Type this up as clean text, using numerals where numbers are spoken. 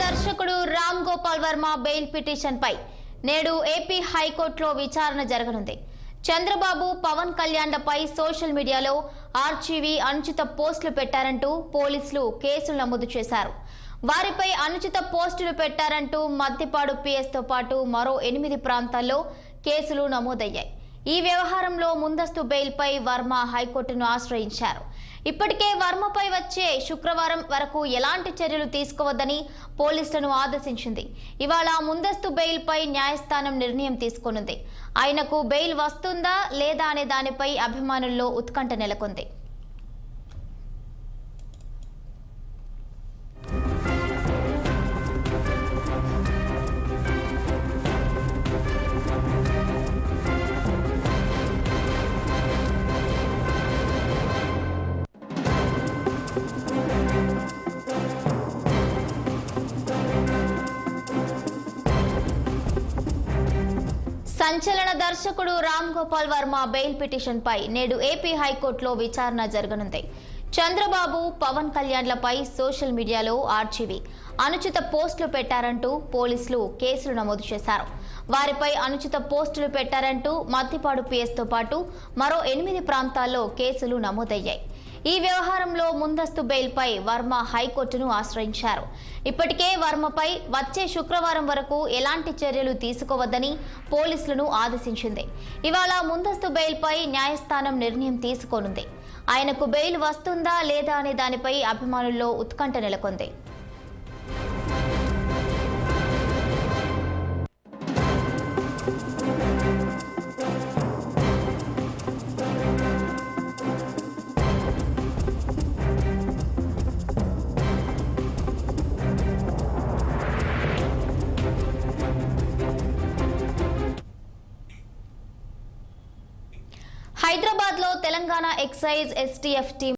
దర్శకుడు Ram Gopal Varma bail petition పై నేడు AP హైకోర్టులో విచారణ జరగనుంది. చంద్రబాబు పవన్ కళ్యాణ్లపై సోషల్ మీడియాలో ఆర్జీవీ అనుచిత పోస్టులు పెట్టారంటూ పోలీసులు కేసులు నమోదు చేశారు. వారిపై అనుచిత పోస్టులు పెట్టారంటూ మద్దిపాడు పిఎస్ తో పాటు మరో 8 ప్రాంతాల్లో కేసులు నమోదయ్యాయి. ఈ వ్యవహారంలో ముందస్తు బెయిల్పై వర్మ హైకోర్టును ఆశ్రయించారు. ఇప్పటికే వర్మపై వచ్చే శుక్రవారం వరకు ఎలాంటి చర్యలు తీసుకోవద్దని పోలీసులను ఆదేశించింది. ఇవాళ ముందస్తు బెయిల్పై న్యాయస్థానం నిర్ణయం తీసుకోనుంది. ఆయనకు బెయిల్ వస్తుందా లేదా అనే దానిపై అభిమానుల్లో ఉత్కంఠ నెలకొంది. సంచలన దర్శకుడు రామ్ గోపాల్ వర్మ బెయిల్ పిటిషన్ పై నేడు ఏపీ హైకోర్టులో విచారణ జరగనుంది. చంద్రబాబు పవన్ కళ్యాణ్లపై సోషల్ మీడియాలో ఆర్జీవీ అనుచిత పోస్టులు పెట్టారంటూ పోలీసులు కేసులు నమోదు చేశారు. వారిపై అనుచిత పోస్టులు పెట్టారంటూ మద్దిపాడు పిఎస్ తో పాటు మరో 8 ప్రాంతాల్లో కేసులు నమోదయ్యాయి. ఈ వ్యవహారంలో ముందస్తు బెయిల్పై వర్మ హైకోర్టును ఆశ్రయించారు. ఇప్పటికే వర్మపై వచ్చే శుక్రవారం వరకు ఎలాంటి చర్యలు తీసుకోవద్దని పోలీసులను ఆదేశించింది. ఇవాళ ముందస్తు బెయిల్పై న్యాయస్థానం నిర్ణయం తీసుకోనుంది. ఆయనకు బెయిల్ వస్తుందా లేదా అనే దానిపై అభిమానుల్లో ఉత్కంఠ నెలకొంది. హైదరాబాద్ లో తెలంగాణ ఎక్సైజ్ ఎస్టీఎఫ్ టీం